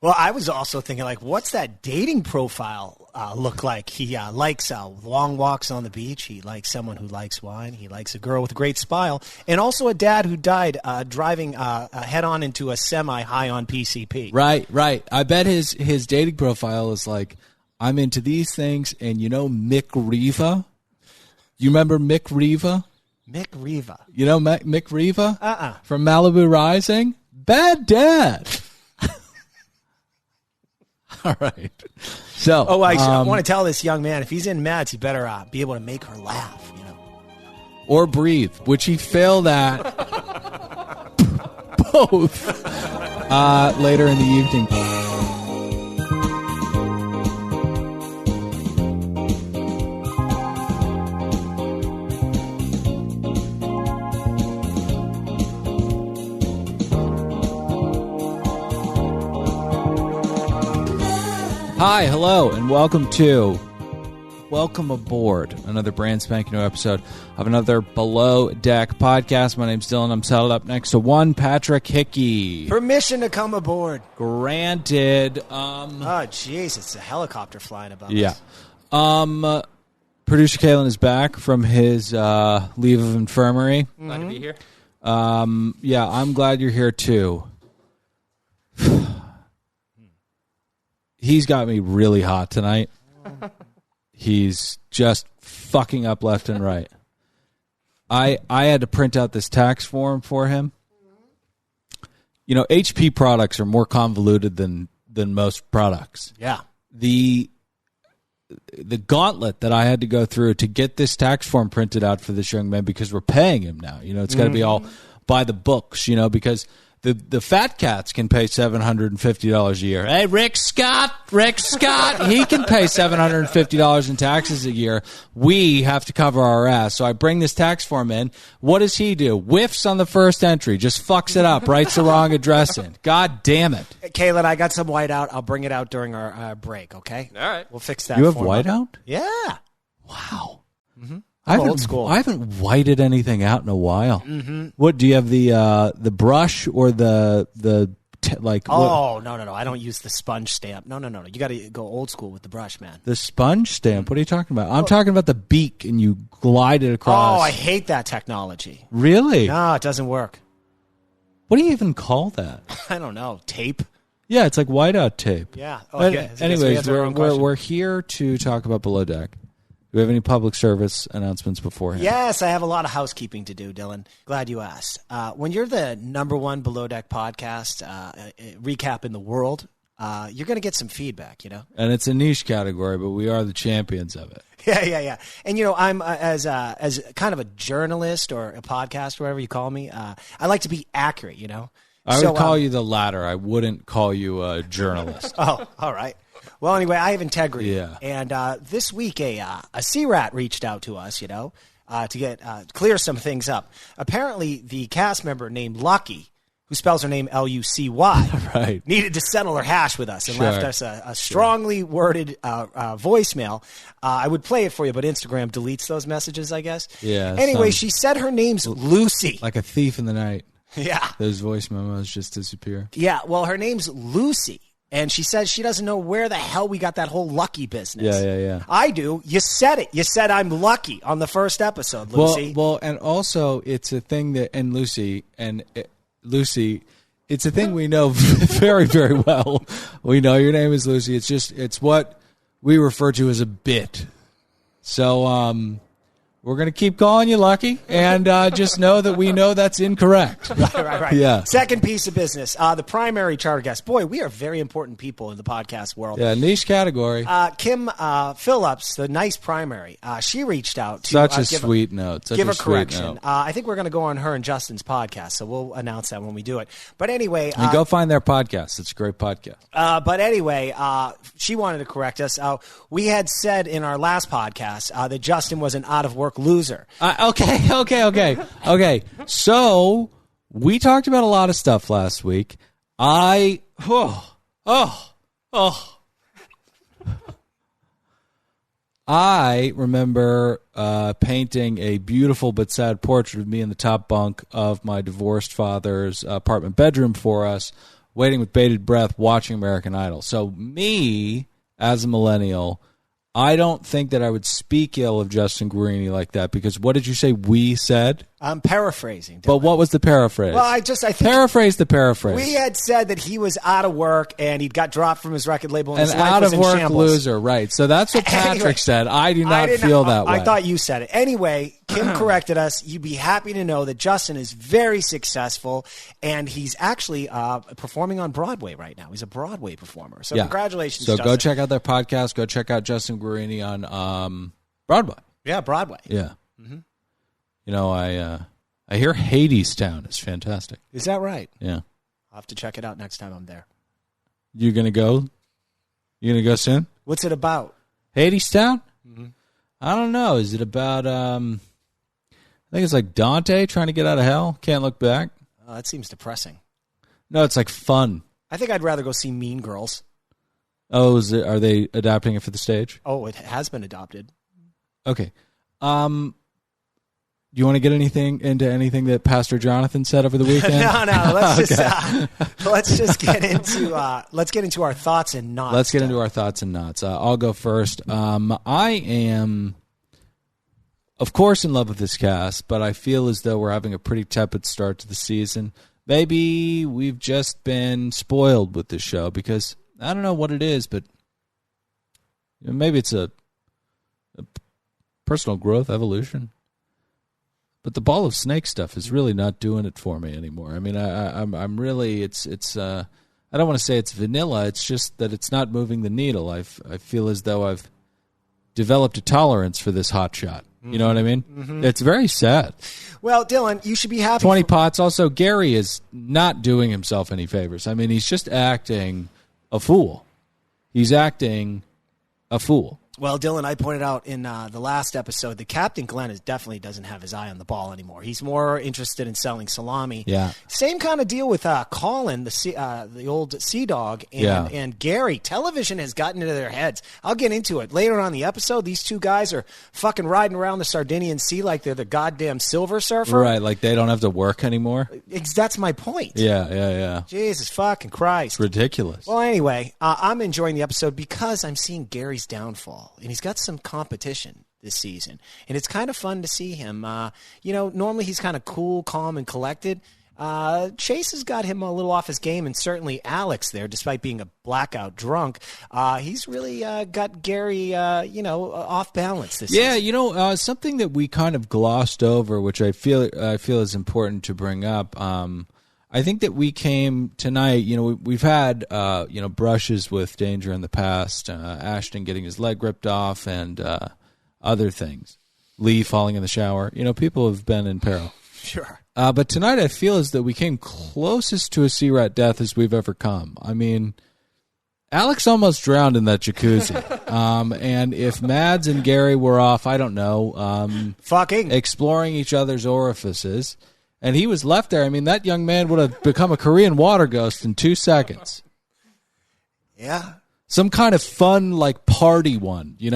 Well, I was also thinking, like, what's that dating profile look like? He likes long walks on the beach. He likes someone who likes wine. He likes a girl with a great smile. And also a dad who died driving head-on into a semi high on PCP. Right. I bet his dating profile is like, I'm into these things, and you know Mick Riva? You remember Mick Riva? Mick Riva. You know Mick Riva? Uh-uh. From Malibu Rising? Bad dad. All right. So, I want to tell this young man, if he's in Mats, he better be able to make her laugh, you know. Or breathe, which he failed at both later in the evening. Hi, hello, and welcome aboard another brand spanking new episode of another Below Deck podcast. My name's Dylan. I'm settled up next to one Patrick Hickey. Permission to come aboard. Granted. Oh, jeez, it's a helicopter flying above yeah. us. Producer Kalen is back from his leave of infirmary. Glad to be here. Yeah, I'm glad you're here too. He's got me really hot tonight. He's just fucking up left and right. I had to print out this tax form for him. You know, HP products are more convoluted than most products. Yeah. The gauntlet that I had to go through to get this tax form printed out for this young man, because we're paying him now. You know, it's got to be all by the books, you know, because the fat cats can pay $750 a year. Hey, Rick Scott, he can pay $750 in taxes a year. We have to cover our ass. So I bring this tax form in. What does he do? Whiffs on the first entry, just fucks it up, writes the wrong address in. God damn it. Kaylen, I got some whiteout. I'll bring it out during our break, okay? All right. We'll fix that. You have form whiteout? up. Yeah. Wow. Mm-hmm. Old school. I haven't whited anything out in a while. Mm-hmm. What do you have, the brush or the like? Oh, no! I don't use the sponge stamp. No. You got to go old school with the brush, man. The sponge stamp. What are you talking about? I'm talking about the beak, and you glide it across. Oh, I hate that technology. Really? No, it doesn't work. What do you even call that? I don't know. Tape. Yeah, it's like whiteout tape. Yeah. Anyways, we're here to talk about Below Deck. Do we have any public service announcements beforehand? Yes, I have a lot of housekeeping to do, Dylan. Glad you asked. When you're the number one Below Deck podcast recap in the world, you're going to get some feedback, you know? And it's a niche category, but we are the champions of it. Yeah. And, you know, I'm as kind of a journalist or a podcast, whatever you call me, I like to be accurate, you know? I would call you the latter. I wouldn't call you a journalist. Oh, all right. Well, anyway, I have integrity. Yeah. And this week, a sea rat reached out to us, you know, to get clear some things up. Apparently, the cast member named Lucky, who spells her name Lucy, right, needed to settle her hash with us and left us a strongly worded voicemail. I would play it for you, but Instagram deletes those messages, I guess. Yeah. Anyway, she said her name's Lucy. Like a thief in the night. Yeah. Those voice memos just disappear. Yeah, well, her name's Lucy. And she says she doesn't know where the hell we got that whole Lucky business. Yeah. I do. You said it. You said I'm lucky on the first episode, Lucy. Well, and also it's a thing that, and Lucy, it's a thing we know very, very well. We know your name is Lucy. It's what we refer to as a bit. So, we're going to keep calling you Lucky, and just know that we know that's incorrect. Right. Yeah. Second piece of business, the primary charter guest. Boy, we are very important people in the podcast world. Yeah, niche category. Kim Phillips, the nice primary, she reached out to Such a sweet note. Give a correction. I think we're going to go on her and Justin's podcast, so we'll announce that when we do it. But anyway. Go find their podcast. It's a great podcast. But anyway, she wanted to correct us. We had said in our last podcast that Justin was an out-of-work loser. Okay. So we talked about a lot of stuff last week. I remember painting a beautiful but sad portrait of me in the top bunk of my divorced father's apartment bedroom for us waiting with bated breath, watching American Idol. So me, as a millennial, I don't think that I would speak ill of Justin Guarini like that, because what did you say we said? I'm paraphrasing. But what was the paraphrase? Well, I think paraphrase the paraphrase. We had said that he was out of work and he got dropped from his record label and an his life was in out-of-work shambles. loser, right. So that's what Patrick said. I do not feel that way. I thought you said it. Anyway, Kim corrected us. You'd be happy to know that Justin is very successful, and he's actually performing on Broadway right now. He's a Broadway performer. So congratulations, So Justin. go check out their podcast. Go check out Justin Guarini on Broadway. Yeah, Broadway. Yeah. Mm-hmm. You know, I hear Hadestown is fantastic. Is that right? Yeah. I'll have to check it out next time I'm there. You gonna go? You gonna go soon? What's it about? Hadestown? Mm-hmm. I don't know. Is it about? I think it's like Dante trying to get out of hell. Can't look back. Oh, that seems depressing. No, it's like fun. I think I'd rather go see Mean Girls. Oh, are they adapting it for the stage? Oh, it has been adopted. Okay. Do you want to get into anything that Pastor Jonathan said over the weekend? No. Let's just get into our thoughts and knots. Let's get into our thoughts and knots. I'll go first. I am, of course, in love with this cast, but I feel as though we're having a pretty tepid start to the season. Maybe we've just been spoiled with this show, because I don't know what it is, but maybe it's a personal growth, evolution. But the ball of snake stuff is really not doing it for me anymore. I mean, I'm really, it's I don't want to say it's vanilla. It's just that it's not moving the needle. I feel as though I've developed a tolerance for this hot shot. You know what I mean? Mm-hmm. It's very sad. Well, Dylan, you should be happy. 20 pots. Also, Gary is not doing himself any favors. I mean, he's just acting a fool. He's acting a fool. Well, Dylan, I pointed out in the last episode that Captain Glenn definitely doesn't have his eye on the ball anymore. He's more interested in selling salami. Yeah. Same kind of deal with Colin, the old sea dog, and Gary. Television has gotten into their heads. I'll get into it. Later on in the episode, these two guys are fucking riding around the Sardinian Sea like they're the goddamn Silver Surfer. Right, like they don't have to work anymore. That's my point. Yeah. Jesus fucking Christ. It's ridiculous. Well, anyway, I'm enjoying the episode because I'm seeing Gary's downfall. And he's got some competition this season. And it's kind of fun to see him. Normally he's kind of cool, calm, and collected. Chase has got him a little off his game, and certainly Alex there, despite being a blackout drunk, he's really got Gary, off balance this season. Yeah, something that we kind of glossed over, which I feel is important to bring up. I think that we came tonight, we've had, brushes with danger in the past, Ashton getting his leg ripped off and other things, Lee falling in the shower. People have been in peril. Sure. But tonight I feel as though we came closest to a sea rat death as we've ever come. I mean, Alex almost drowned in that jacuzzi. And if Mads and Gary were off, I don't know, exploring each other's orifices, and he was left there, I mean, that young man would have become a Korean water ghost in 2 seconds. Yeah. Some kind of fun, party one, he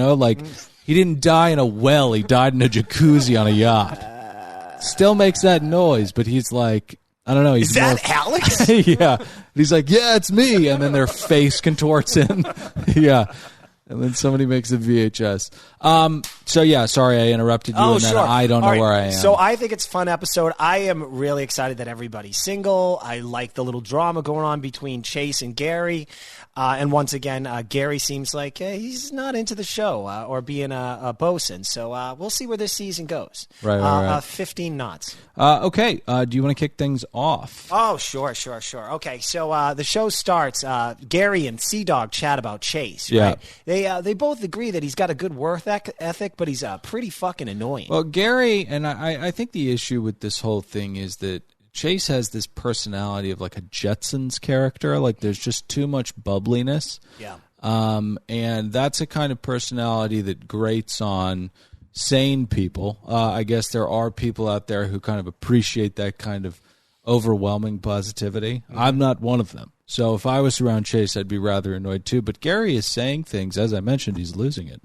didn't die in a well. He died in a jacuzzi on a yacht. Still makes that noise, but he's like, I don't know. Is that Alex? Yeah. He's like, yeah, it's me. And then their face contorts in. Yeah. And then somebody makes a VHS. Sorry I interrupted you, and then sure. I don't know where I am. So I think it's a fun episode. I am really excited that everybody's single. I like the little drama going on between Chase and Gary. And once again, Gary seems like he's not into the show or being a bosun. So we'll see where this season goes. Right. 15 knots. Okay. Do you want to kick things off? Oh, sure. Okay, so the show starts. Gary and Sea Dog chat about Chase. Right? Yeah. They both agree that he's got a good work ethic, but he's pretty fucking annoying. Well, Gary, and I think the issue with this whole thing is that Chase has this personality of like a Jetsons character. Like there's just too much bubbliness. Yeah. And that's a kind of personality that grates on sane people. I guess there are people out there who kind of appreciate that kind of overwhelming positivity. Mm-hmm. I'm not one of them. So if I was around Chase, I'd be rather annoyed too. But Gary is saying things, as I mentioned, he's losing it.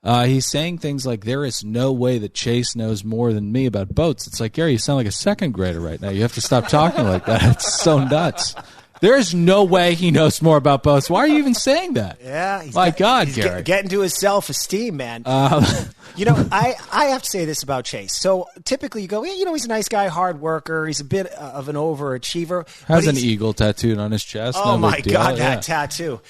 He's saying things like, there is no way that Chase knows more than me about boats. It's like, Gary, you sound like a second grader right now. You have to stop talking like that. It's so nuts. There's no way he knows more about boats. Why are you even saying that? Yeah. He's Garrett. Getting to his self-esteem, man. I have to say this about Chase. So typically you go, he's a nice guy, hard worker. He's a bit of an overachiever. Has an eagle tattooed on his chest. Oh, my God, that tattoo.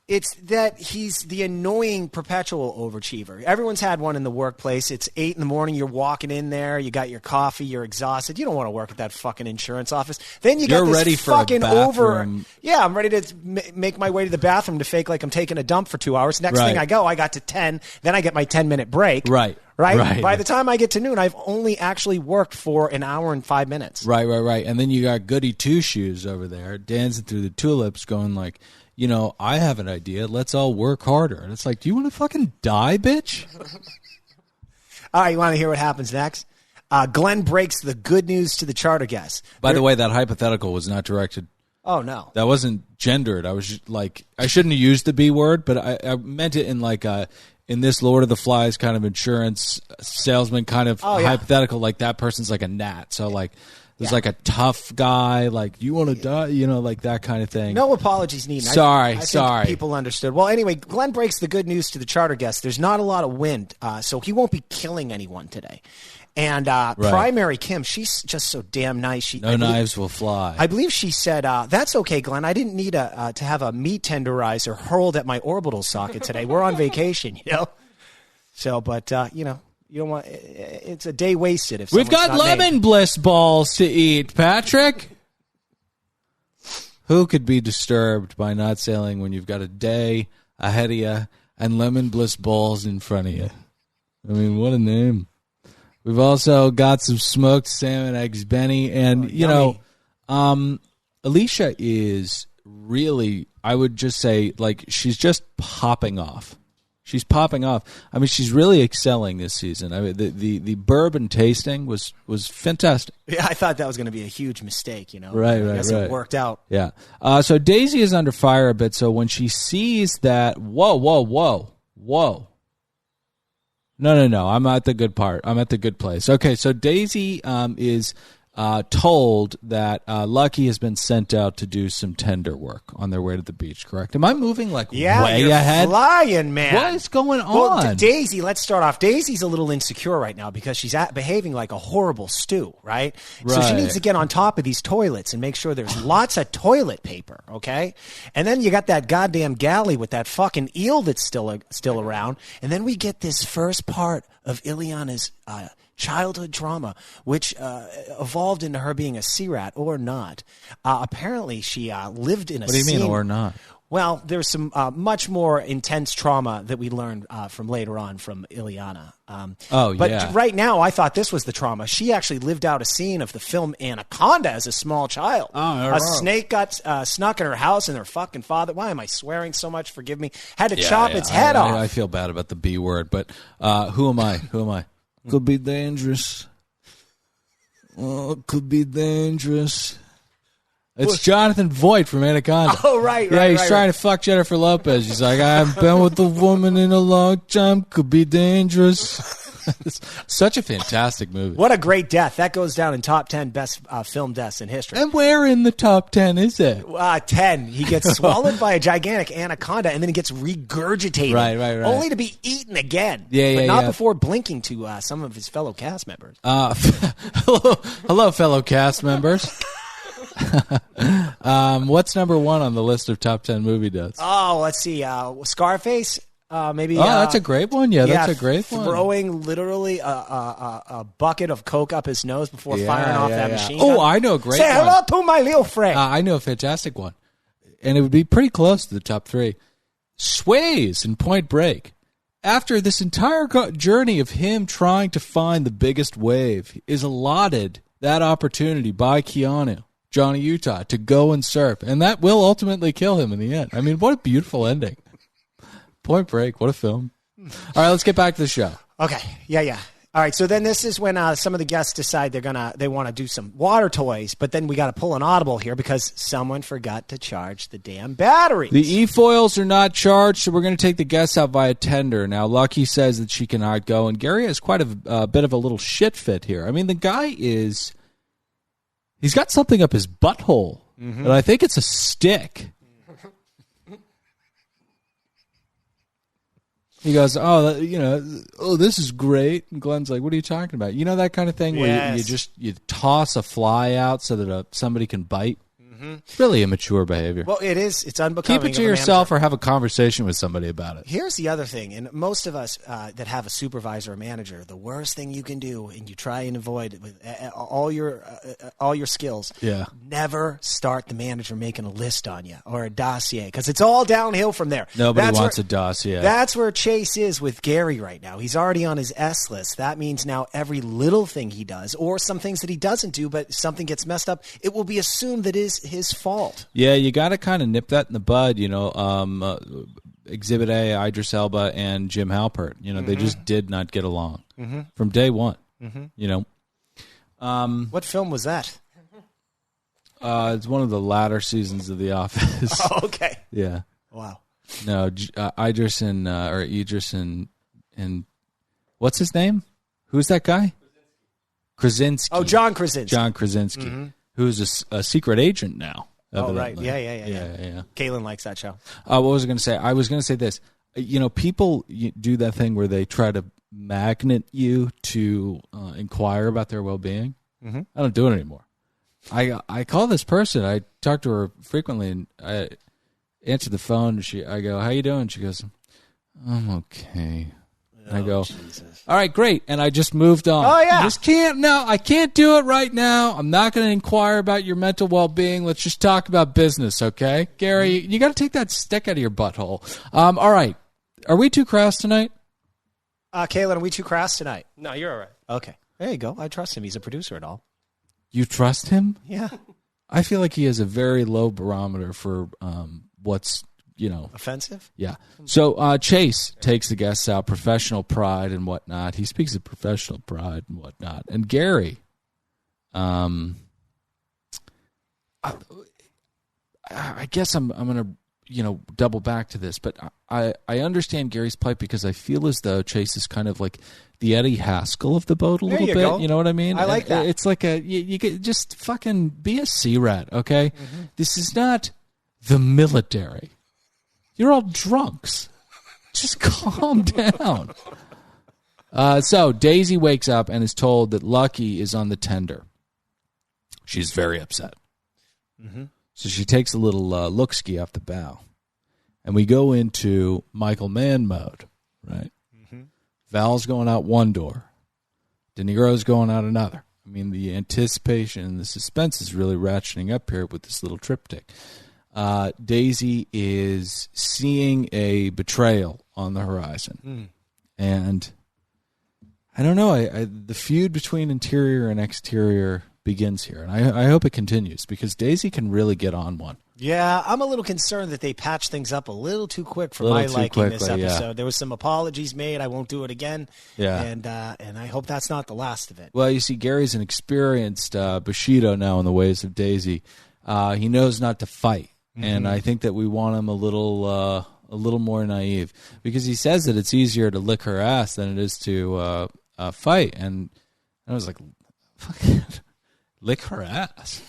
It's that he's the annoying perpetual overachiever. Everyone's had one in the workplace. It's 8 a.m. You're walking in there. You got your coffee. You're exhausted. You don't want to work at that fucking insurance office. Then you're this ready for fucking bathroom. Yeah, I'm ready to make my way to the bathroom to fake like I'm taking a dump for 2 hours. Next thing I got to 10. Then I get my 10-minute break. Right. By the time I get to noon, I've only actually worked for an hour and 5 minutes. Right. And then you got Goody Two Shoes over there dancing through the tulips going like, I have an idea. Let's all work harder. And it's like, do you want to fucking die, bitch? All right, you want to hear what happens next? Glenn breaks the good news to the charter guests. By the way, that hypothetical was not directed. Oh, no. That wasn't gendered. I was just like, I shouldn't have used the B word, but I meant it in like in this Lord of the Flies kind of insurance salesman kind of hypothetical. Like that person's like a gnat. So like, there's like a tough guy, like, you want to die, like that kind of thing. No apologies needed. Sorry. I think people understood. Well, anyway, Glenn breaks the good news to the charter guests. There's not a lot of wind, so he won't be killing anyone today. And Primary Kim, she's just so damn nice. No knives will fly. I believe she said, that's okay, Glenn. I didn't need to have a meat tenderizer hurled at my orbital socket today. We're on vacation, So, but, you don't want. It's a day wasted. If we've got lemon bliss balls to eat, Patrick. Who could be disturbed by not sailing when you've got a day ahead of you and lemon bliss balls in front of you? I mean, what a name. We've also got some smoked salmon eggs, Benny, and Alicia is really, I would just say, like, she's just popping off. She's popping off. I mean, she's really excelling this season. I mean, the bourbon tasting was fantastic. Yeah, I thought that was going to be a huge mistake, Right, I guess it worked out. Yeah. So Daisy is under fire a bit. So when she sees that, whoa. No. I'm at the good part. I'm at the good place. Okay, so Daisy is told that Lucky has been sent out to do some tender work on their way to the beach, correct? Am I moving way ahead? Flying, man. What is going on? Well, Daisy, let's start off. Daisy's a little insecure right now because she's behaving like a horrible stew, right? So she needs to get on top of these toilets and make sure there's lots of toilet paper, okay? And then you got that goddamn galley with that fucking eel that's still around. And then we get this first part of Ileana's childhood trauma, which evolved into her being a sea rat or not. Apparently, she lived in a What do you mean, or not? Well, there's some much more intense trauma that we learned from later on from Ileana. But right now, I thought this was the trauma. She actually lived out a scene of the film Anaconda as a small child. A snake got snuck in her house, and her fucking father, why am I swearing so much? Forgive me. Had to chop its head off. I feel bad about the B word, but who am I? Could be dangerous. Oh, it could be dangerous. It's Jonathan Voight from Anaconda. Oh, right. Yeah, he's trying to fuck Jennifer Lopez. He's like, I haven't been with a woman in a long time. Could be dangerous. It's such a fantastic movie. What a great death. That goes down in top 10 best film deaths in history. And where in the top 10 is it? 10. He gets swallowed by a gigantic anaconda and then he gets regurgitated. Right. Only to be eaten again. But not before blinking to some of his fellow cast members. Hello, fellow cast members. What's number one on the list of top 10 movie deaths? Oh, let's see. Scarface. Maybe. That's a great one. Yeah, that's a great one. Throwing literally a bucket of Coke up his nose before firing off that machine gun. Oh, I know a great one. Say hello to my little friend. I know a fantastic one. And it would be pretty close to the top 3. Swayze in Point Break. After this entire journey of him trying to find the biggest wave, is allotted that opportunity by Keanu, Johnny Utah, to go and surf. And that will ultimately kill him in the end. I mean, what a beautiful ending. Point Break, what a film. All right, let's get back to the show. Okay, yeah. All right, so then this is when some of the guests decide they want to do some water toys, but then we got to pull an audible here because someone forgot to charge the damn batteries. The e-foils are not charged, so we're going to take the guests out via tender. Now, Lucky says that she cannot go, and Gary has quite a bit of a little shit fit here. I mean, the guy he's got something up his butthole. and I think it's a stick. He goes, this is great. And Glenn's like, what are you talking about? You know that kind of thing where you toss a fly out so that somebody can bite? It's really immature behavior. Well, it is. It's unbecoming. Keep it to yourself or have a conversation with somebody about it. Here's the other thing, and most of us that have a supervisor or manager, the worst thing you can do, and you try and avoid it with all your skills, never start the manager making a list on you or a dossier, because it's all downhill from there. Nobody wants a dossier. That's where Chase is with Gary right now. He's already on his S list. That means now every little thing he does, or some things that he doesn't do, but something gets messed up, it will be assumed that is his fault. Yeah, you got to kind of nip that in the bud, Exhibit A, Idris Elba, and Jim Halpert. They just did not get along from day one. What film was that? It's one of the latter seasons of The Office. Oh, okay. Yeah. Wow. No, Idris and what's his name? Who's that guy? Krasinski. Oh, John Krasinski. John Krasinski, who's a secret agent now. Oh, right. Evidently. Yeah. Kaylin likes that show. What was I going to say? I was going to say this. People do that thing where they try to magnet you to inquire about their well-being. I don't do it anymore. I call this person. I talk to her frequently, and I answer the phone. And I go, "How you doing?" She goes, "I'm okay." And I go, Jesus. All right, great. And I just moved on. Oh, yeah. I can't do it right now. I'm not going to inquire about your mental well-being. Let's just talk about business, okay? Gary, you got to take that stick out of your butthole. All right. Are we too crass tonight? Kaylin, are we too crass tonight? No, you're all right. Okay. There you go. I trust him. He's a producer and all. You trust him? Yeah. I feel like he has a very low barometer for what's, offensive? Yeah. So Chase takes the guests out, professional pride and whatnot. He speaks of professional pride and whatnot. And Gary, I guess I'm going to, double back to this, but I understand Gary's plight because I feel as though Chase is kind of like the Eddie Haskell of the boat a little bit. Go. You know what I mean? I like that. It's like you get, just fucking be a sea rat, okay? This is not the military. You're all drunks. Just calm down. So Daisy wakes up and is told that Lucky is on the tender. She's very upset. So she takes a little look-ski off the bow. And we go into Michael Mann mode, right? Val's going out one door. De Niro's going out another. I mean, the anticipation and the suspense is really ratcheting up here with this little triptych. Daisy is seeing a betrayal on the horizon. And I don't know, the feud between interior and exterior begins here. And I hope it continues because Daisy can really get on one. Yeah, I'm a little concerned that they patched things up a little too quick for my liking this episode. Yeah. There was some apologies made. I won't do it again. Yeah. And I hope that's not the last of it. Well, you see, Gary's an experienced Bushido now in the ways of Daisy. He knows not to fight. And I think that we want him a little more naive because he says that it's easier to lick her ass than it is to fight. And I was like, fucking lick her ass.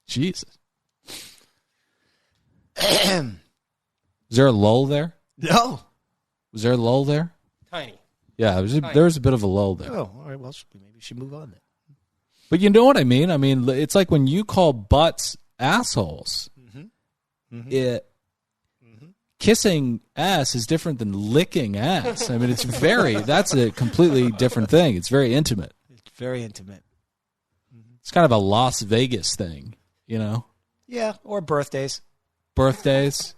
Jesus. Was there a lull there? No. Was there a lull there? Tiny. Yeah, there was a bit of a lull there. Oh, all right. Well, maybe we should move on then. But you know what I mean? I mean, it's like when you call butts assholes. Kissing ass is different than licking ass. I mean, that's a completely different thing. It's very intimate. It's very intimate. It's kind of a Las Vegas thing, Yeah, or birthdays. Birthdays.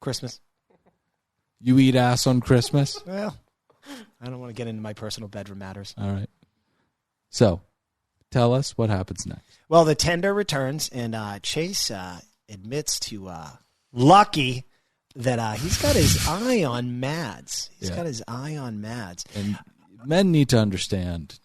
Christmas. You eat ass on Christmas? Well, I don't want to get into my personal bedroom matters. All right. So, tell us what happens next. Well, the tender returns, and Chase admits to Lucky that he's got his eye on Mads. He's got his eye on Mads. And men need to understand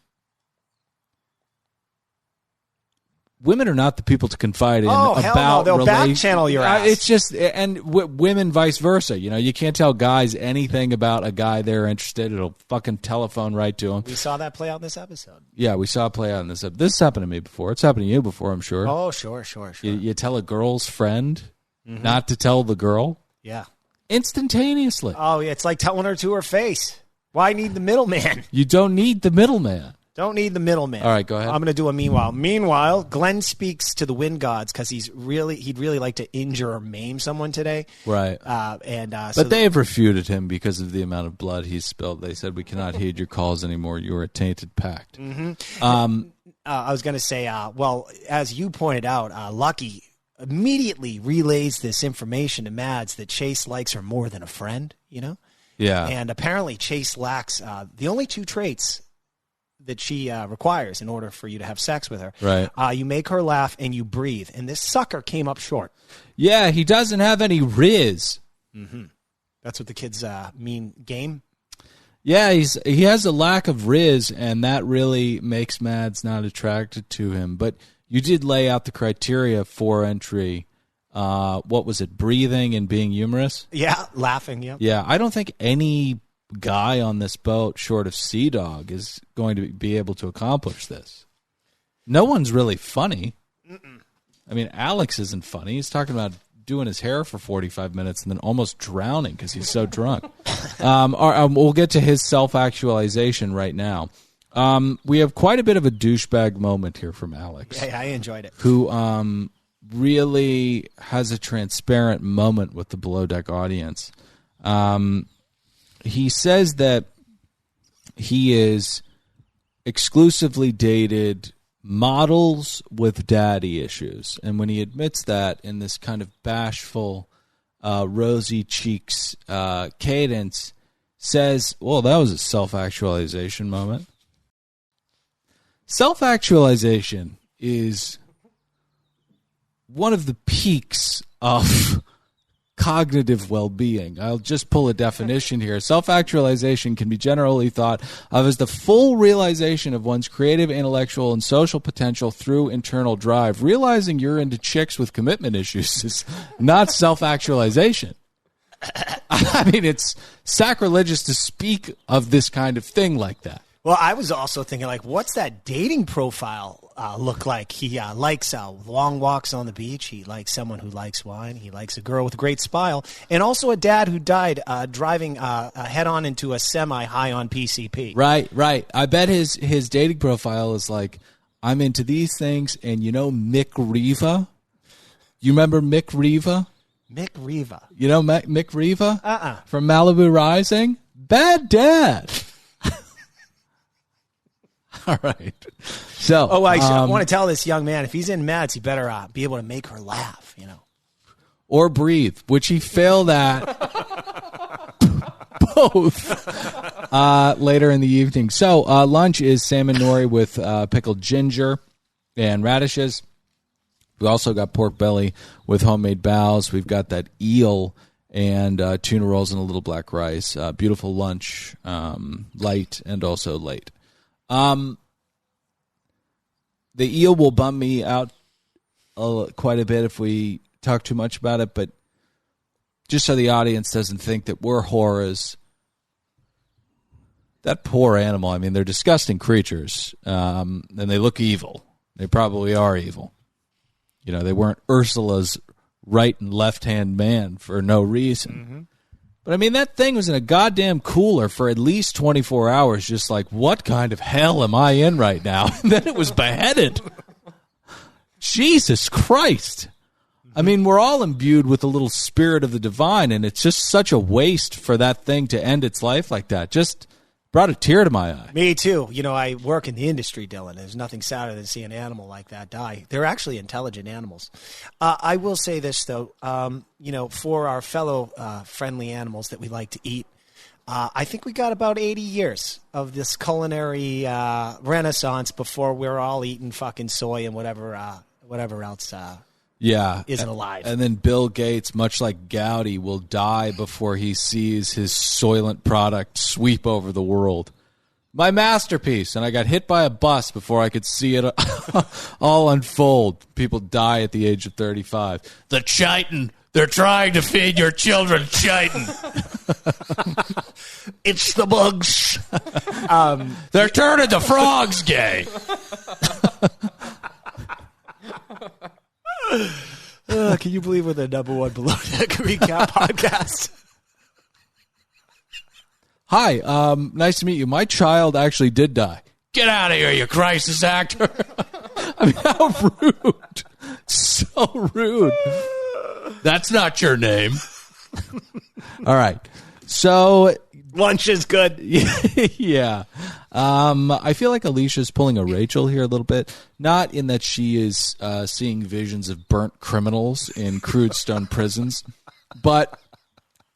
women are not the people to confide in Oh, hell no. about They'll back channel your ass. It's just, and women vice versa. You know, you can't tell guys anything about a guy they're interested. It'll fucking telephone right to them. We saw that play out in this episode. Yeah, we saw it play out in this episode. This has happened to me before. It's happened to you before, I'm sure. Oh, sure. You tell a girl's friend not to tell the girl. Yeah. Instantaneously. Oh, yeah. It's like telling her to her face. Why need the middleman? You don't need the middleman. Don't need the middleman. All right, go ahead. I'm going to do a meanwhile. Meanwhile, Glenn speaks to the wind gods because he'd really like to injure or maim someone today. Right. But they have refuted him because of the amount of blood he's spilled. They said, we cannot heed your calls anymore. You are a tainted pact. I was going to say, well, as you pointed out, Lucky immediately relays this information to Mads that Chase likes her more than a friend, you know? Yeah. And apparently Chase lacks the only two traits that she requires in order for you to have sex with her. Right. You make her laugh and you breathe. And this sucker came up short. Yeah, he doesn't have any riz. Mm-hmm. That's what the kids mean, game. Yeah, he has a lack of riz, and that really makes Mads not attracted to him. But you did lay out the criteria for entry. What was it? Breathing and being humorous? Yeah, laughing, yeah. Yeah, I don't think any guy on this boat, short of Sea Dog, is going to be able to accomplish this. No one's really funny. Mm-mm. I mean, Alex isn't funny. He's talking about doing his hair for 45 minutes and then almost drowning because he's so drunk. We'll get to his self-actualization right now. We have quite a bit of a douchebag moment here from Alex. Yeah, I enjoyed it. Who really has a transparent moment with the Below Deck audience. He says that he is exclusively dated models with daddy issues. And when he admits that in this kind of bashful, rosy cheeks cadence, says, well, that was a self-actualization moment. Self-actualization is one of the peaks of cognitive well-being. I'll just pull a definition here. Self-actualization can be generally thought of as the full realization of one's creative, intellectual, and social potential through internal drive. Realizing you're into chicks with commitment issues is not self-actualization. I mean, it's sacrilegious to speak of this kind of thing like that. Well, I was also thinking, like, what's that dating profile look like? He likes long walks on the beach. He likes someone who likes wine. He likes a girl with a great smile. And also a dad who died driving head-on into a semi high on PCP. Right. I bet his dating profile is like, I'm into these things, and you know Mick Riva? You remember Mick Riva? Mick Riva. You know Mick Riva? Uh-uh. From Malibu Rising? Bad dad. All right. So, I want to tell this young man, if he's in Mads, he better be able to make her laugh, you know. Or breathe, which he failed at both later in the evening. So, lunch is salmon nori with pickled ginger and radishes. We also got pork belly with homemade bows. We've got that eel and tuna rolls and a little black rice. Beautiful lunch, light and also late. The eel will bum me out quite a bit if we talk too much about it, but just so the audience doesn't think that we're horrors, that poor animal, I mean, they're disgusting creatures, and they look evil. They probably are evil. You know, they weren't Ursula's right and left-hand man for no reason. Mm-hmm. But, I mean, that thing was in a goddamn cooler for at least 24 hours, just like, what kind of hell am I in right now? And then it was beheaded. Jesus Christ. I mean, we're all imbued with a little spirit of the divine, and it's just such a waste for that thing to end its life like that. Just brought a tear to my eye. Me too. You know, I work in the industry, Dylan. There's nothing sadder than seeing an animal like that die. They're actually intelligent animals. I will say this, though. You know, for our fellow friendly animals that we like to eat, I think we got about 80 years of this culinary renaissance before we're all eating fucking soy and whatever else isn't alive. And then Bill Gates, much like Gowdy, will die before he sees his soylent product sweep over the world. My masterpiece. And I got hit by a bus before I could see it all unfold. People die at the age of 35. The chitin. They're trying to feed your children chitin. It's the bugs. They're turning the frogs gay. Can you believe we're the number one below deck recap podcast? Hi, nice to meet you. My child actually did die. Get out of here, you crisis actor. I mean, how rude. So rude. That's not your name. All right. So lunch is good. Yeah. I feel like Alicia's pulling a Rachel here a little bit. Not in that she is seeing visions of burnt criminals in crude stone prisons, but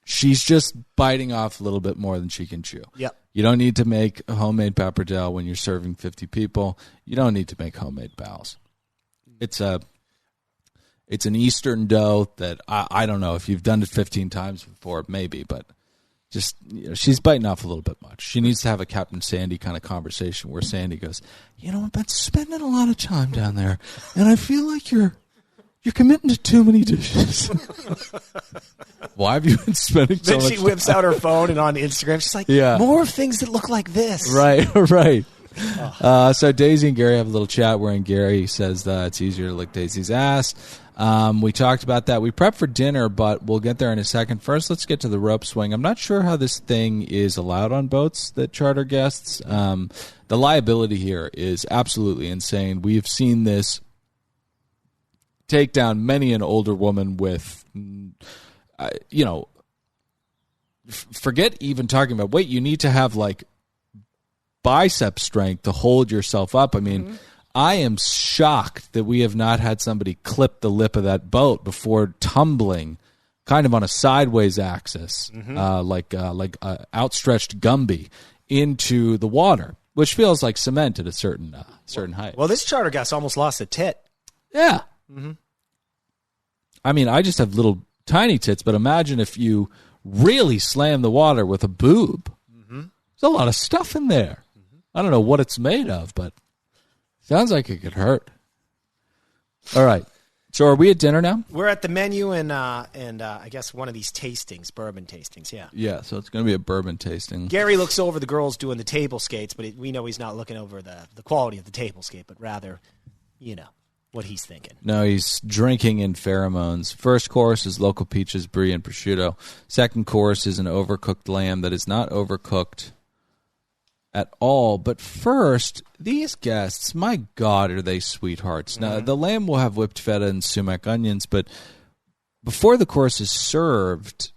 she's just biting off a little bit more than she can chew. Yep. You don't need to make a homemade pappardelle when you're serving 50 people. You don't need to make homemade bowels. It's an Eastern dough that I don't know if you've done it 15 times before, maybe, but just she's biting off a little bit much. She needs to have a Captain Sandy kind of conversation where Sandy goes, I've been spending a lot of time down there, and I feel like you're committing to too many dishes. Why have you been spending so much time? Then she whips out her phone and on Instagram, she's like, more things that look like this. Right. So Daisy and Gary have a little chat wherein Gary says that it's easier to lick Daisy's ass. We talked about that. We prepped for dinner, but we'll get there in a second. First, let's get to the rope swing. I'm not sure how this thing is allowed on boats that charter guests. The liability here is absolutely insane. We've seen this take down many an older woman with, forget even talking about weight. You need to have like bicep strength to hold yourself up. I mean, I am shocked that we have not had somebody clip the lip of that boat before tumbling kind of on a sideways axis, like outstretched Gumby into the water, which feels like cement at a certain height. Well, this charter guest almost lost a tit. Yeah. I mean, I just have little tiny tits, but imagine if you really slam the water with a boob. There's a lot of stuff in there. I don't know what it's made of, but sounds like it could hurt. All right. So are we at dinner now? We're at the menu and I guess one of these tastings, bourbon tastings, yeah. Yeah, so it's going to be a bourbon tasting. Gary looks over the girls doing the table skates, but we know he's not looking over the quality of the table skate, but rather, what he's thinking. No, he's drinking in pheromones. First course is local peaches, brie, and prosciutto. Second course is an overcooked lamb that is not overcooked at all. But first, these guests, my God, are they sweethearts. Now, the lamb will have whipped feta and sumac onions, but before the course is served,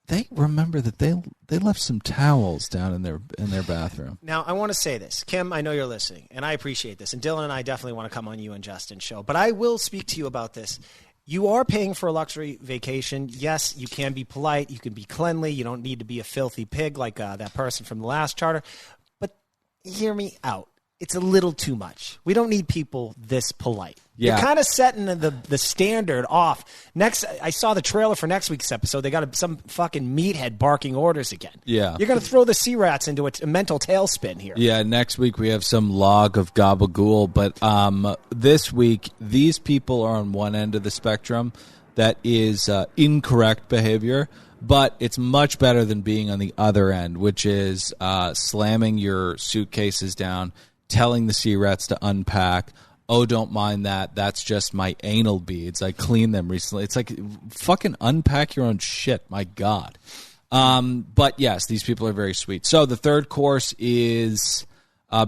they remember that they left some towels down in their bathroom. Now, I want to say this. Kim, I know you're listening, and I appreciate this. And Dylan and I definitely want to come on you and Justin's show. But I will speak to you about this. You are paying for a luxury vacation. Yes, you can be polite. You can be cleanly. You don't need to be a filthy pig like that person from the last charter. But hear me out. It's a little too much. We don't need people this polite. Yeah. You're kind of setting the standard off. Next, I saw the trailer for next week's episode. They got some fucking meathead barking orders again. Yeah. You're going to throw the sea rats into a mental tailspin here. Yeah, next week we have some log of gabagool, but this week these people are on one end of the spectrum that is incorrect behavior, but it's much better than being on the other end, which is slamming your suitcases down, telling the sea rats to unpack. Oh, don't mind that. That's just my anal beads. I cleaned them recently. It's like, fucking unpack your own shit. My God. But yes, these people are very sweet. So the third course is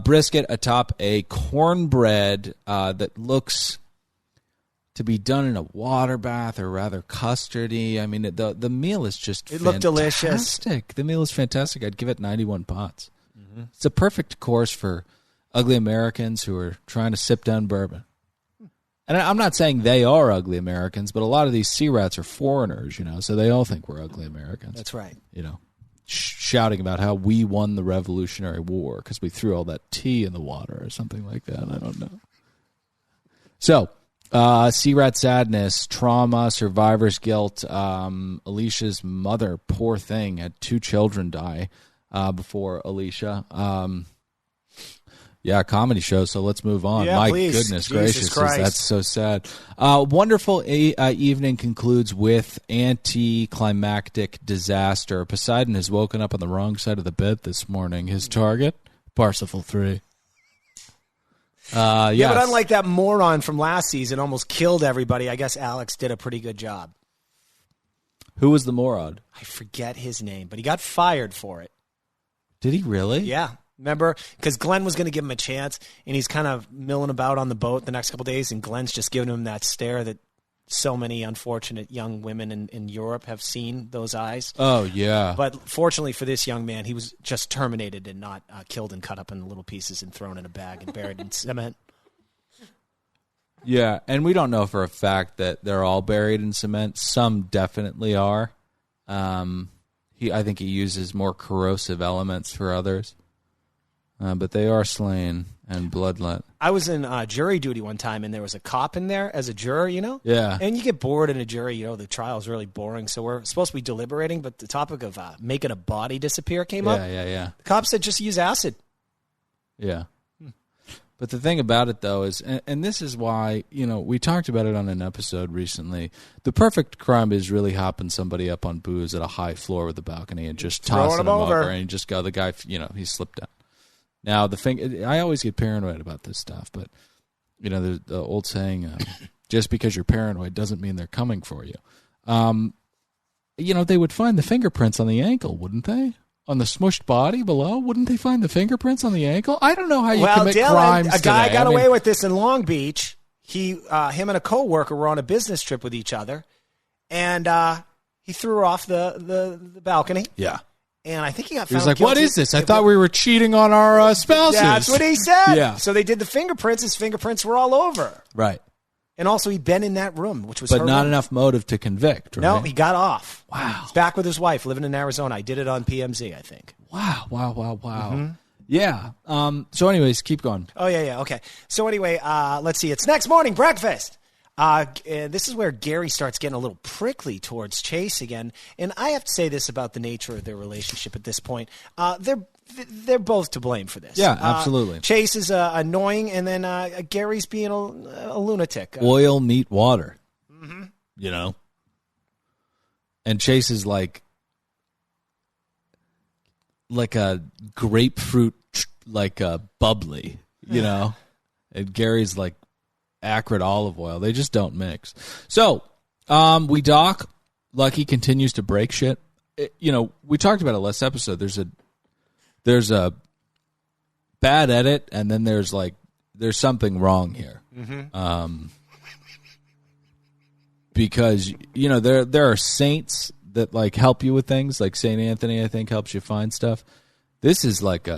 brisket atop a cornbread that looks to be done in a water bath, or rather custardy. I mean, the meal is just It looked delicious. The meal is fantastic. I'd give it 91 pots. It's a perfect course for ugly Americans who are trying to sip down bourbon. And I'm not saying they are ugly Americans, but a lot of these sea rats are foreigners, so they all think we're ugly Americans. That's right. Shouting about how we won the Revolutionary War because we threw all that tea in the water or something like that. I don't know. So, sea rat sadness, trauma, survivor's guilt. Alicia's mother, poor thing, had 2 children die. before Alicia. Yeah, comedy show, so let's move on. Yeah, My please. goodness Jesus gracious, Christ. that's so sad. Wonderful evening concludes with anticlimactic disaster. Poseidon has woken up on the wrong side of the bed this morning. His target, Parsifal 3. Yeah, Yes. but unlike that moron from last season, almost killed everybody, I guess Alex did a pretty good job. Who was the moron? I forget his name, but he got fired for it. Did he really? Yeah. Remember? Because Glenn was going to give him a chance, and he's kind of milling about on the boat the next couple of days, and Glenn's just giving him that stare that so many unfortunate young women in Europe have seen, those eyes. Oh, yeah. But fortunately for this young man, he was just terminated and not killed and cut up in little pieces and thrown in a bag and buried in cement. Yeah, and we don't know for a fact that they're all buried in cement. Some definitely are. I think he uses more corrosive elements for others. But they are slain and bloodlet. I was in jury duty one time, and there was a cop in there as a juror, Yeah. And you get bored in a jury, the trial's really boring. So we're supposed to be deliberating, but the topic of making a body disappear came up. Yeah. The cop said just use acid. Yeah. But the thing about it, though, is, and this is why, we talked about it on an episode recently, the perfect crime is really hopping somebody up on booze at a high floor with a balcony and just tossing him over. And you just go, the guy, he slipped down. Now, I always get paranoid about this stuff, but, the old saying, just because you're paranoid doesn't mean they're coming for you. They would find the fingerprints on the ankle, wouldn't they? On the smushed body below? Wouldn't they find the fingerprints on the ankle? I don't know how you commit crimes a guy today. got away with this in Long Beach. Him and a coworker were on a business trip with each other, and he threw her off the balcony. Yeah. And I think he got found He was like, guilty. what is this? I thought we were cheating on our spouses. That's what he said. Yeah. So they did the fingerprints. His fingerprints were all over. Right. And also, he'd been in that room, which was But her not room. enough motive to convict, right? No, he got off. Wow. He's back with his wife, living in Arizona. I did it on PMZ, I think. Wow. Mm-hmm. Yeah. So anyways, keep going. Oh, yeah. Okay. So anyway, let's see. It's next morning, breakfast. This is where Gary starts getting a little prickly towards Chase again. And I have to say this about the nature of their relationship at this point. They're both to blame for this. Yeah, absolutely. Chase is annoying, and then Gary's being a lunatic. Oil, meat, water. Mm-hmm. And Chase is like a grapefruit, like a bubbly, And Gary's like acrid olive oil. They just don't mix. So we dock. Lucky continues to break shit. We talked about it last episode. There's a bad edit, and then there's something wrong here. Mm-hmm. Because there are saints that help you with things, like Saint Anthony. I think helps you find stuff. This is like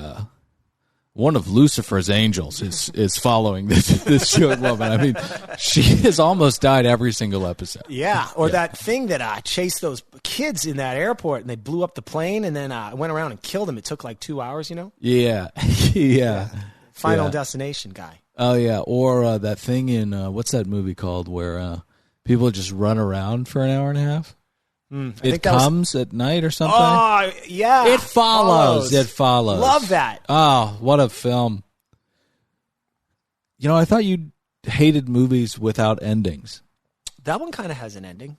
one of Lucifer's angels is following this young woman. I mean, she has almost died every single episode. Yeah, or that thing that chased those kids in that airport, and they blew up the plane, and then went around and killed them. It took like 2 hours, Yeah, yeah. Final Destination guy. Oh yeah, or that thing in what's that movie called where people just run around for an hour and a half? It comes at night or something? Oh, yeah. It follows. It follows. Love that. Oh, what a film. I thought you hated movies without endings. That one kind of has an ending.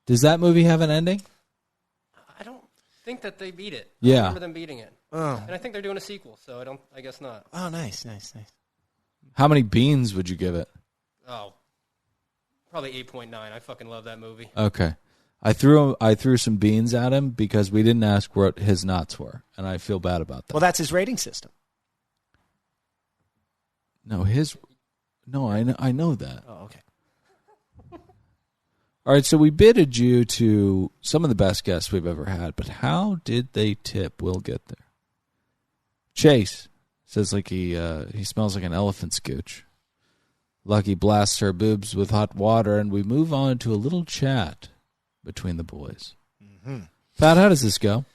Does that movie have an ending? I don't think that they beat it. Yeah. I remember them beating it. Oh. And I think they're doing a sequel, so I guess not. Oh, nice. How many beans would you give it? Oh. Probably 8.9. I fucking love that movie. Okay. I threw some beans at him because we didn't ask what his knots were, and I feel bad about that. Well, that's his rating system. No, I know that. Oh, okay. All right, so we bidded you to some of the best guests we've ever had, but how did they tip? We'll get there. Chase says he smells like an elephant scooch. Lucky blasts her boobs with hot water, and we move on to a little chat between the boys. Mm-hmm. Pat, how does this go?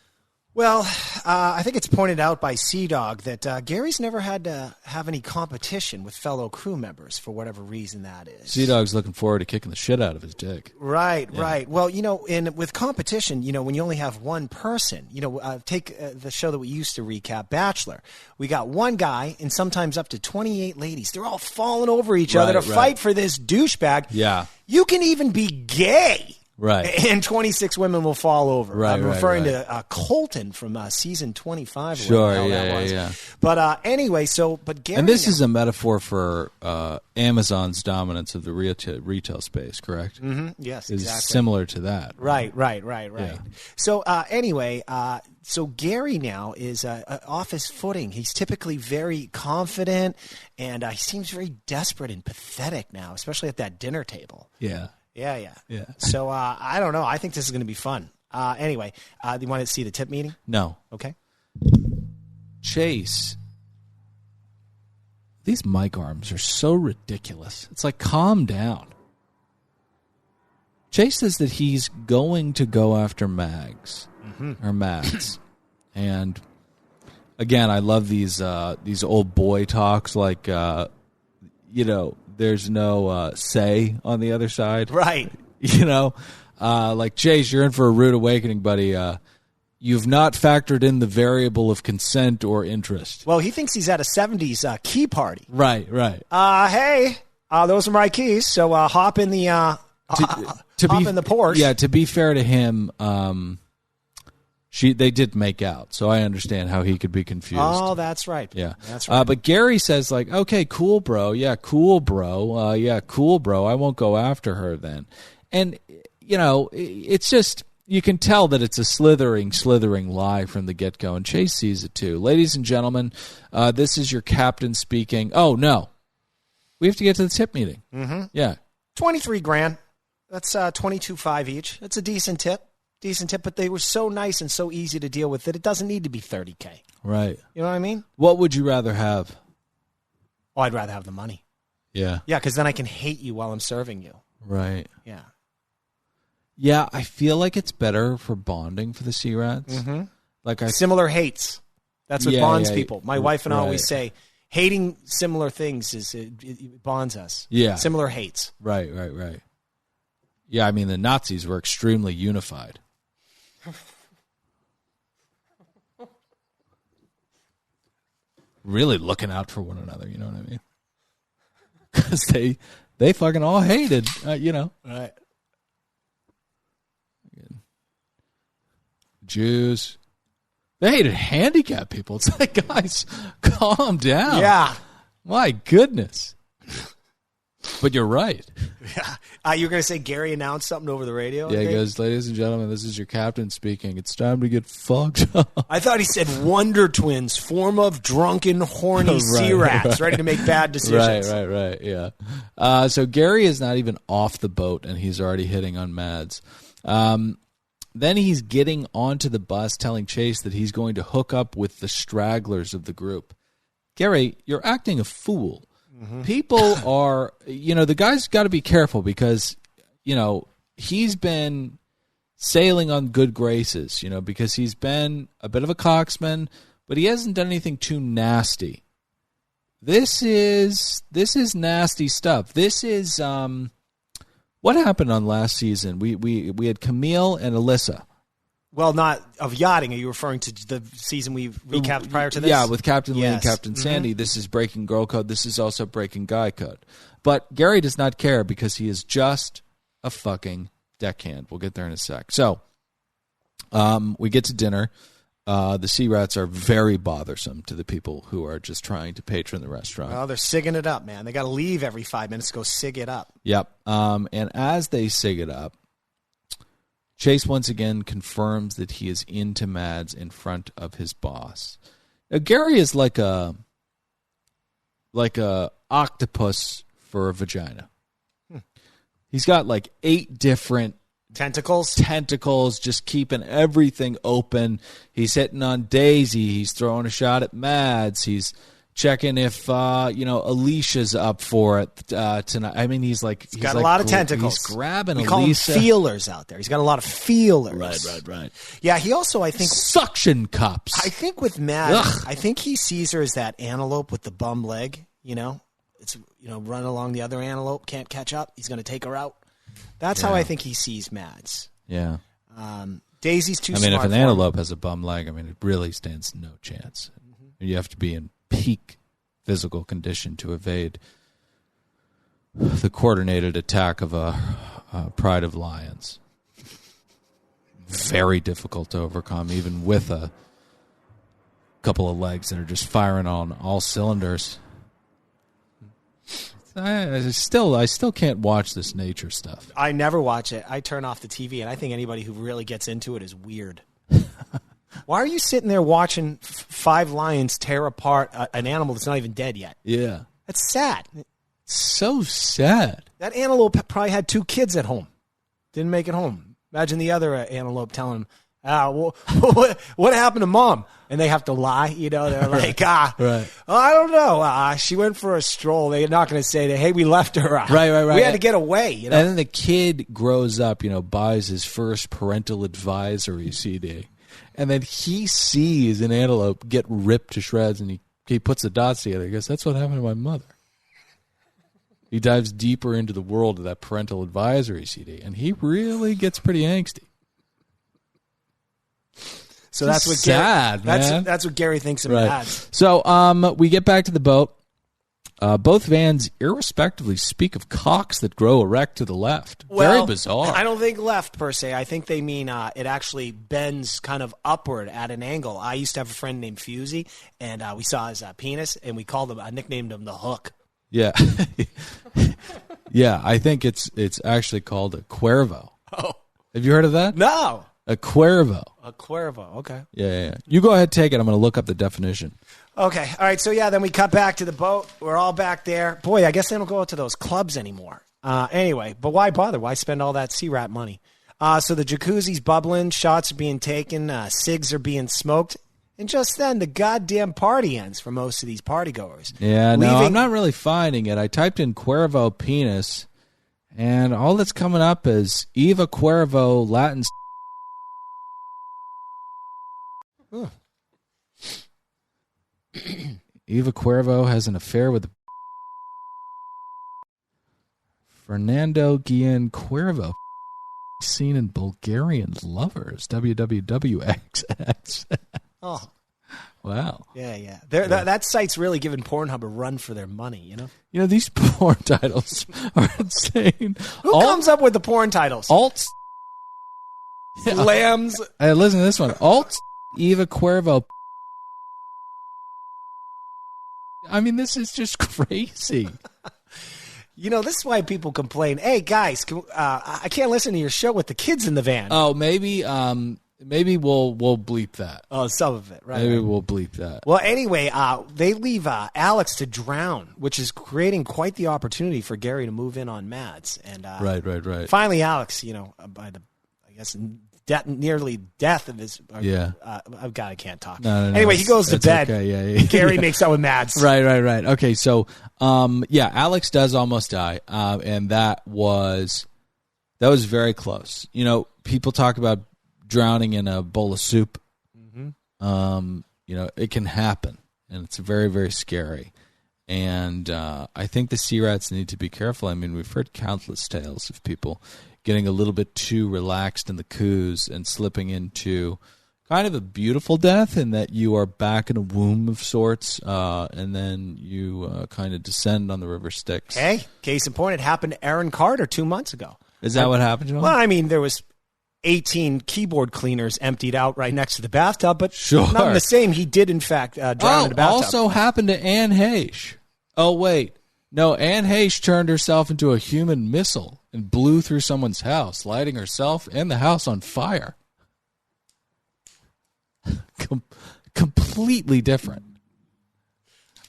Well, I think it's pointed out by Sea Dog that Gary's never had to have any competition with fellow crew members for whatever reason that is. Sea Dog's looking forward to kicking the shit out of his dick. Right. Well, with competition, when you only have one person, take the show that we used to recap, Bachelor. We got one guy and sometimes up to 28 ladies. They're all falling over each other to fight for this douchebag. Yeah. You can even be gay. Right. And 26 women will fall over. Right, I'm referring right. to Colton from season 25. Sure, Yeah. But anyway, but Gary... And this is a metaphor for Amazon's dominance of the retail space, correct? Mm-hmm. Yes, It's exactly. similar to that. Right. Yeah. So anyway, so Gary now is off his footing. He's typically very confident, and he seems very desperate and pathetic now, especially at that dinner table. Yeah. Yeah. So I don't know. I think this is going to be fun. Anyway, do you want to see the tip meeting? No. Okay. Chase. These mic arms are so ridiculous. It's like, calm down. Chase says that he's going to go after Mags or Mads. And again, I love these old boy talks like, there's no say on the other side. Right. Like, Chase, you're in for a rude awakening, buddy. You've not factored in the variable of consent or interest. Well, he thinks he's at a 70s key party. Right. Hey, those are my keys. So hop in the hop in the Porsche. Yeah, to be fair to him, they did make out, so I understand how he could be confused. Oh, that's right. Yeah, that's right. But Gary says, like, okay, cool, bro. Yeah, cool, bro. Cool, bro. I won't go after her then. And, it's just, you can tell that it's a slithering lie from the get-go, and Chase sees it too. Ladies and gentlemen, this is your captain speaking. Oh, no. We have to get to the tip meeting. Mm-hmm. Yeah. 23 grand. That's $22,500 each. That's a decent tip, but they were so nice and so easy to deal with that it doesn't need to be $30K. Right. You know what I mean? What would you rather have? Oh, I'd rather have the money. Yeah. Yeah, because then I can hate you while I'm serving you. Right. Yeah. Yeah, I feel like it's better for bonding for the sea rats. Mm-hmm. Like similar hates. That's what bonds people. My wife and I right. always say, hating similar things it bonds us. Yeah. Similar hates. Right. Yeah, I mean, the Nazis were extremely unified. Really looking out for one another, you know what I mean? Because they fucking all hated, Right. Jews. They hated handicapped people. It's like, guys, calm down. Yeah. My goodness. But you're right. Yeah. You were going to say Gary announced something over the radio? Yeah, he goes, ladies and gentlemen, this is your captain speaking. It's time to get fucked up. I thought he said Wonder Twins, form of drunken, horny sea rats, ready to make bad decisions. Right, yeah. So Gary is not even off the boat, and he's already hitting on Mads. Then he's getting onto the bus, telling Chase that he's going to hook up with the stragglers of the group. Gary, you're acting a fool. Mm-hmm. People are, the guy's got to be careful because, he's been sailing on good graces, because he's been a bit of a coxman, but he hasn't done anything too nasty. This is nasty stuff. This is what happened on last season. We had Camille and Alyssa. Well, not of yachting. Are you referring to the season we recapped prior to this? Yeah, with Captain Lee and Captain Sandy. This is breaking girl code. This is also breaking guy code. But Gary does not care because he is just a fucking deckhand. We'll get there in a sec. So we get to dinner. The sea rats are very bothersome to the people who are just trying to patron the restaurant. Oh, they're sigging it up, man. They got to leave every 5 minutes to go sig it up. Yep. And as they sig it up, Chase once again confirms that he is into Mads in front of his boss. Now, Gary is like a octopus for a vagina. He's got like 8 different tentacles, just keeping everything open. He's hitting on Daisy. He's throwing a shot at Mads. He's checking if Alicia's up for it tonight. I mean, he's got a lot of tentacles. He's grabbing we call Alicia. them feelers out there. He's got a lot of feelers. Right. Yeah, he also, I think, suction cups. I think with Matt, I think he sees her as that antelope with the bum leg. It's running along the other antelope, can't catch up. He's going to take her out. That's how I think he sees Mads. Yeah. Daisy's too smart. I mean, if an antelope has a bum leg, it really stands no chance. You have to be in peak physical condition to evade the coordinated attack of a pride of lions. Very difficult to overcome, even with a couple of legs that are just firing on all cylinders. I still can't watch this nature stuff. I never watch it. I turn off the TV, and I think anybody who really gets into it is weird. Why are you sitting there watching 5 lions tear apart an animal that's not even dead yet? Yeah. That's sad. So sad. That antelope probably had 2 kids at home. Didn't make it home. Imagine the other antelope telling him, what happened to Mom? And they have to lie. They're like, right. I don't know. She went for a stroll. They're not going to say that, hey, we left her. Right. We had to get away. And then the kid grows up, buys his first parental advisory CD. And then he sees an antelope get ripped to shreds, and he puts the dots together. He goes, that's what happened to my mother. He dives deeper into the world of that parental advisory CD, and he really gets pretty angsty. So that's what sad, man. That's what Gary thinks of Mads. So we get back to the boat. Both vans, irrespectively, speak of cocks that grow erect to the left. Very bizarre. I don't think left, per se. I think they mean it actually bends kind of upward at an angle. I used to have a friend named Fusey, and we saw his penis, and I nicknamed him the Hook. Yeah. Yeah, I think it's actually called a cuervo. Oh. Have you heard of that? No. A cuervo. A cuervo, okay. Yeah. You go ahead, take it. I'm going to look up the definition. Okay, all right, so then we cut back to the boat. We're all back there. Boy, I guess they don't go out to those clubs anymore. Anyway, but why bother? Why spend all that sea rat money? So the jacuzzi's bubbling, shots are being taken, cigs are being smoked, and just then the goddamn party ends for most of these partygoers. Yeah, no, I'm not really finding it. I typed in Cuervo penis, and all that's coming up is Eva Cuervo Latin. Huh. Eva Cuervo has an affair with Fernando Guillen Cuervo, seen in Bulgarian Lovers, WWWXX. Oh. Wow. Yeah. That site's really giving Pornhub a run for their money, These porn titles are insane. Who comes up with the porn titles? Alt. Lambs. Hey, listen to this one. Alt Eva Cuervo. I mean, this is just crazy. This is why people complain. Hey, guys, I can't listen to your show with the kids in the van. Oh, maybe we'll bleep that. Oh, some of it, right? Maybe we'll bleep that. Well, anyway, they leave Alex to drown, which is creating quite the opportunity for Gary to move in on Mads. And right. Finally, Alex, by the, I guess, nearly death of his. I can't talk. No, anyway, he goes to bed. Okay. Yeah. Gary makes out with Mads. Right. Okay, so Alex does almost die, and that was very close. People talk about drowning in a bowl of soup. Mm-hmm. It can happen, and it's very, very scary. And I think the sea rats need to be careful. I mean, we've heard countless tales of people getting a little bit too relaxed in the coos and slipping into kind of a beautiful death in that you are back in a womb of sorts, and then you kind of descend on the river Styx. Hey, case in point, it happened to Aaron Carter 2 months ago. Is that what happened to him? Well, I mean, there was 18 keyboard cleaners emptied out right next to the bathtub, but sure. Not the same. He did, in fact, drown in the bathtub. Also happened to Anne Heche. Oh, wait. No, Anne Heche turned herself into a human missile and blew through someone's house, lighting herself and the house on fire. Completely different.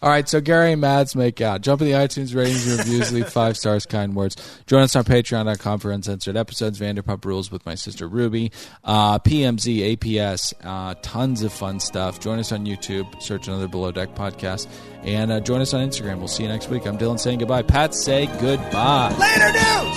All right, so Gary and Mads make out. Jump in the iTunes ratings and reviews. Leave 5 stars, kind words. Join us on Patreon.com for uncensored episodes. Vanderpump Rules with my sister Ruby. PMZ, APS, tons of fun stuff. Join us on YouTube. Search another Below Deck podcast. And join us on Instagram. We'll see you next week. I'm Dylan saying goodbye. Pat, say goodbye. Later, dudes!